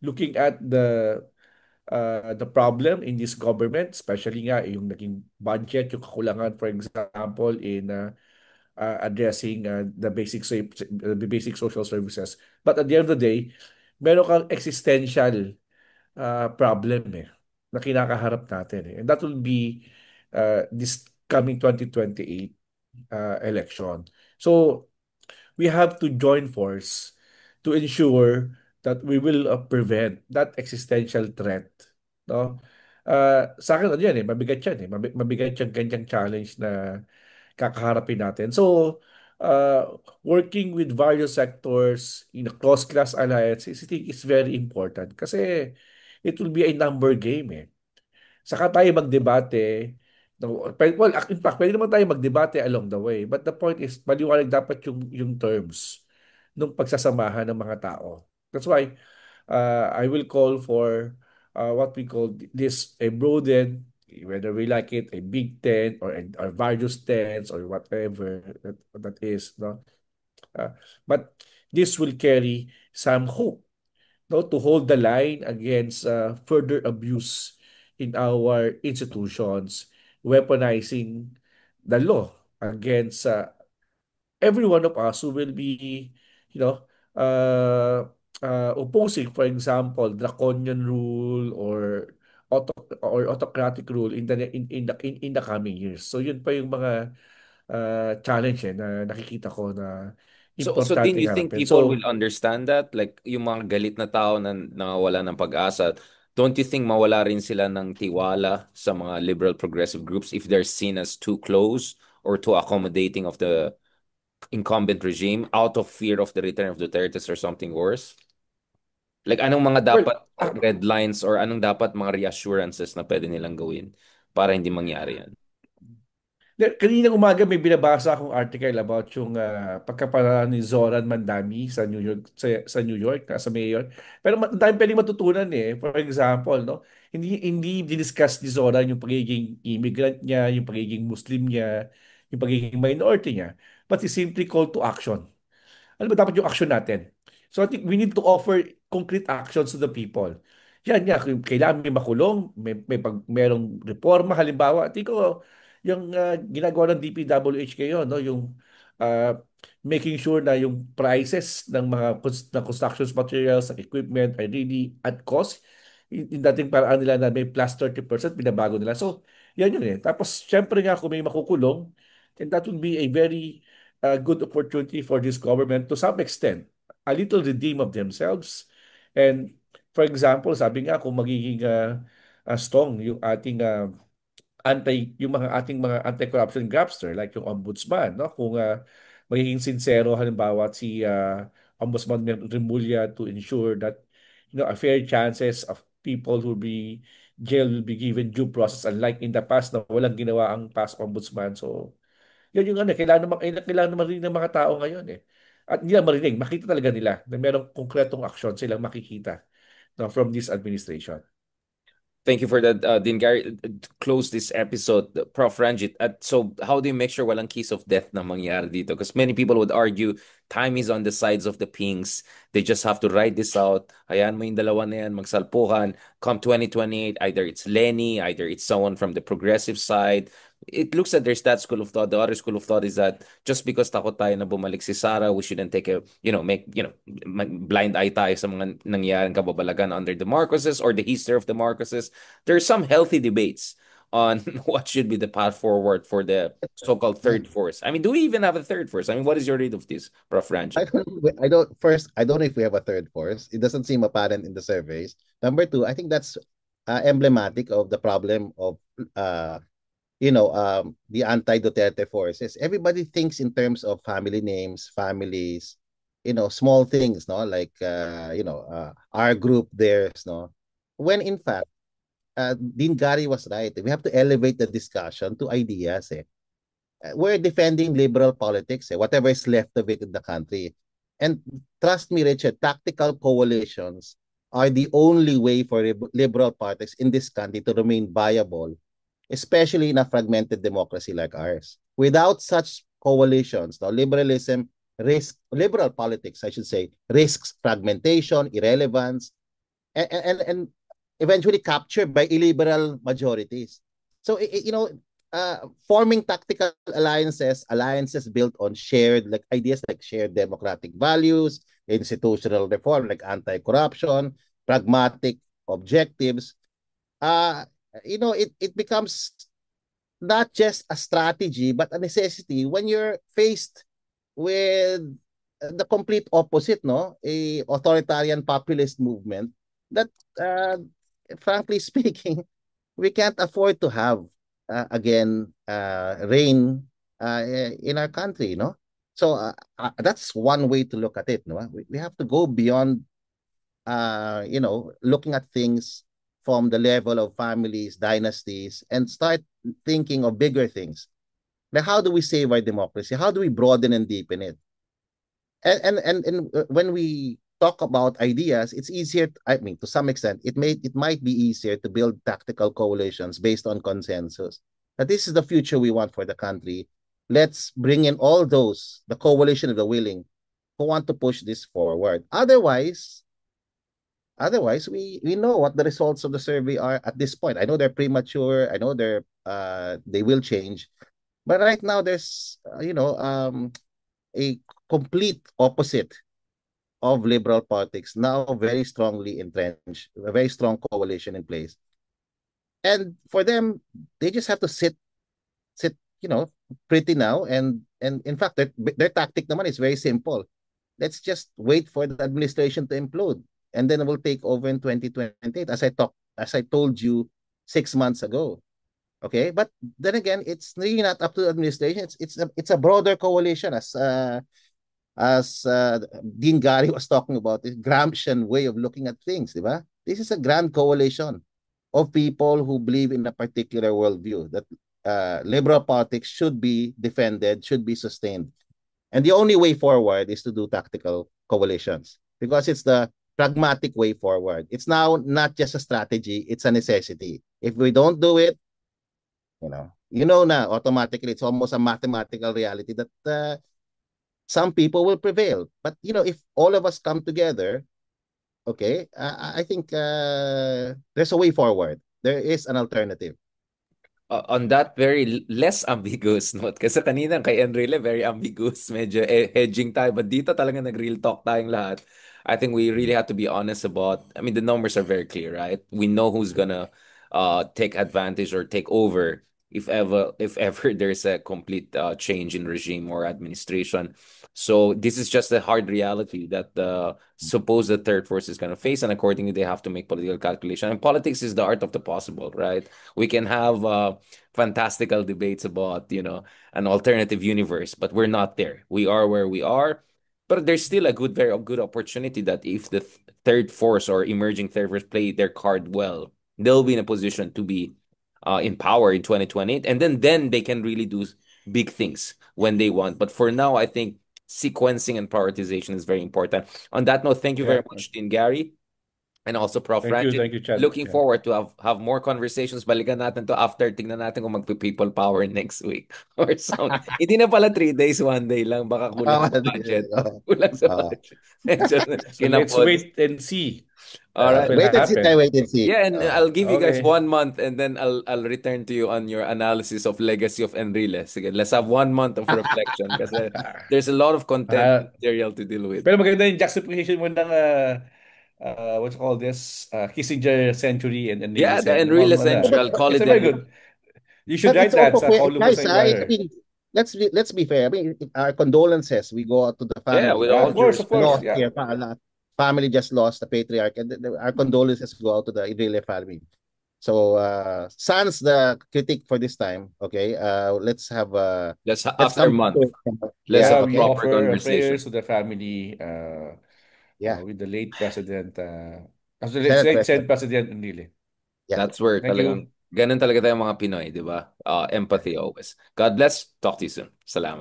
looking at the problem in this government, especially nga yung naging budget, yung kakulangan, for example, in addressing the basic social services. But at the end of the day, meron kang existential problem na kinakaharap natin eh. And that will be this coming 2028 election. So we have to join force to ensure that we will prevent that existential threat. No? Sa akin, ano yan eh, mabigat yan eh. Mabigat yung ganyang challenge na kakaharapin natin. So, working with various sectors in a cross-class alliance, I think is very important kasi it will be a number game eh. Saka tayo magdebate. No, well, in fact, pwede naman tayo magdebate along the way. But the point is, maliwanag dapat yung terms ng pagsasamahan ng mga tao. That's why I will call for what we call this a broaden, whether we like it, a big tent or various tents or whatever that is. No? But this will carry some hope, no, to hold the line against further abuse in our institutions, weaponizing the law against every one of us who will be, you know, opposing, for example, draconian rule or autocratic rule in the coming years. So yun pa yung mga challenge na nakikita ko na So Dean, importante you think harapin. people will So, understand that? Like, yung mga galit na tao na nawala ng pag-asa, don't you think mawala rin sila ng tiwala sa mga liberal progressive groups if they're seen as too close or too accommodating of the incumbent regime out of fear of the return of Duterte's or something worse? Like, anong mga well, dapat red lines or anong dapat mga reassurances na pwede nilang gawin para hindi mangyari yan? Kaninang umaga may binabasa akong article about yung pagkapanalo ni Zoran Mandami sa New York sa mayor. Pero ang dami pwedeng matutunan eh. For example, no, hindi diniscuss ni Zoran yung pagiging immigrant niya, yung pagiging Muslim niya, yung pagiging minority niya. But he simply called to action. Ano ba dapat yung action natin? So I think we need to offer concrete actions to the people. Yan nga, kung kailangan may makulong, merong reforma halimbawa. Tiko, yung ginagawa ng DPWH ngayon, no, yung uh, making sure na yung prices ng mga ng construction materials, ng equipment ay really at cost. Yung dating paraan nila na may plus 30%, binabago nila. So, yan yun eh. Tapos, syempre nga kung may makukulong, then that would be a very a good opportunity for this government to some extent, a little redeem of themselves. And for example, sabi nga kung magiging strong yung mga ating mga anti-corruption grabster like yung ombudsman, no? Kung magiging sincero halimbawa si Ombudsman Remulla to ensure that a fair chances of people who be jailed will be given due process unlike in the past na walang ginawa ang past ombudsman. So yun yung ano, kailangan naman rin ng mga tao ngayon eh. At nila marinig, makita talaga nila na merong konkretong aksyon silang makikita, no, from this administration. Thank you for that, Dean Gary. To close this episode, Prof. Ranjit. So, how do you make sure walang kiss of death na mangyari dito? Because many people would argue time is on the sides of the pinks. They just have to ride this out. Hayaan mo yung dalawa na yan, magsalpukan. Come 2028, either it's Lenny, either it's someone from the progressive side. It looks that there's that school of thought. The other school of thought is that just because takot tayo na bumalik si Sara, we shouldn't take blind eye tayo sa mga nangyaring kababalagan under the Marcoses or the history of the Marcoses. There's some healthy debates on what should be the path forward for the so-called third force. I mean, do we even have a third force? I mean, what is your read of this, Prof. Ranjit? I don't know if we have a third force. It doesn't seem apparent in the surveys. Number two, I think that's emblematic of the problem of the anti-Duterte forces. Everybody thinks in terms of family names, families, small things, no, like our group, theirs, no. When in fact, Dean Gary was right. We have to elevate the discussion to ideas. We're defending liberal politics, whatever is left of it in the country. And trust me, Richard, tactical coalitions are the only way for liberal politics in this country to remain viable, especially in a fragmented democracy like ours. Without such coalitions, now liberal politics, I should say, risks fragmentation, irrelevance, and eventually captured by illiberal majorities. So forming tactical alliances built on shared like ideas like shared democratic values, institutional reform like anti-corruption, pragmatic objectives. Uh, it becomes not just a strategy but a necessity when you're faced with the complete opposite, no, a authoritarian populist movement that, frankly speaking, we can't afford to have again reign in our country, no. So that's one way to look at it, no. We have to go beyond looking at things from the level of families, dynasties, and start thinking of bigger things. Like, how do we save our democracy? How do we broaden and deepen it? And when we talk about ideas, it's easier. I mean, to some extent, it might be easier to build tactical coalitions based on consensus. That this is the future we want for the country. Let's bring in all those, the coalition of the willing, who want to push this forward. Otherwise, we know what the results of the survey are at this point. I know they're premature. I know they will change, but right now there's a complete opposite of liberal politics now very strongly entrenched, a very strong coalition in place. And for them, they just have to sit, pretty now. And in fact, their tactic naman is very simple. Let's just wait for the administration to implode, and then we'll take over in 2028, as I told you 6 months ago. Okay, but then again, it's really not up to the administration. It's a broader coalition, as Dean Gary was talking about, this Gramscian way of looking at things, di ba? This is a grand coalition of people who believe in a particular worldview that liberal politics should be defended, should be sustained. And the only way forward is to do tactical coalitions because it's the pragmatic way forward. It's now not just a strategy, it's a necessity. If we don't do it, now automatically it's almost a mathematical reality that some people will prevail. But if all of us come together, okay, I think there's a way forward. There is an alternative. On that very less ambiguous note, kasi kanina kay Enrile, very ambiguous, medyo hedging tayo, but dito talaga nag-real talk tayong lahat. I think we really have to be honest about, I mean, the numbers are very clear, right? We know who's gonna take advantage or take over if ever there's a complete change in regime or administration. So this is just a hard reality that the supposed third force is gonna face, and accordingly they have to make political calculation. And politics is the art of the possible, right? We can have fantastical debates about, an alternative universe, but we're not there. We are where we are. But there's still a very good opportunity that if the third force or emerging third force play their card well, they'll be in a position to be in power in 2028. And then they can really do big things when they want. But for now, I think sequencing and prioritization is very important. On that note, thank you very Yeah. much, Dean Gary. And also Prof. Ranjit. Thank you, Chad. Looking Yeah. forward to have more conversations. Balikan natin to after. Tingnan natin kung magpi-people power next week or something. Hindi na pala 3 days, 1 day lang. Baka kulang sa budget. Kulang sa budget. Medyo So let's kinapos. wait and see All what right. will Wait and see, happen. wait and see. Yeah, and I'll give you guys Okay. 1 month and then I'll return to you on your analysis of legacy of Enrile. Sige, let's have 1 month of reflection kasi there's a lot of content Ah, material to deal with. pero maganda yung juxtaposition mo ng what's called this Kissinger century and Enrile Yeah, the century. Enrile Oh, Central, call It's it a very the good. You should but it's write that also sa fair, column mo guys. sa I Inquirer. mean, let's be fair. I mean, our condolences. We go out to the yeah, family. with Yeah, all of due course, of respect. course. Lost Yeah. here. Family just lost the patriarch, and our condolences go out to the Idrile family. So, sans the critique for this time, okay. Let's have let's After a come month, to it. let's Yeah. have Yeah, a we Okay. proper offer conversation. prayers to the family Yeah. with the late president. It's Senate late President. Senate President Enrile. Yeah. That's where Thank talagang you. ganun talaga tayo mga Pinoy, di ba? Empathy always. God bless. Talk to you soon. Salamat.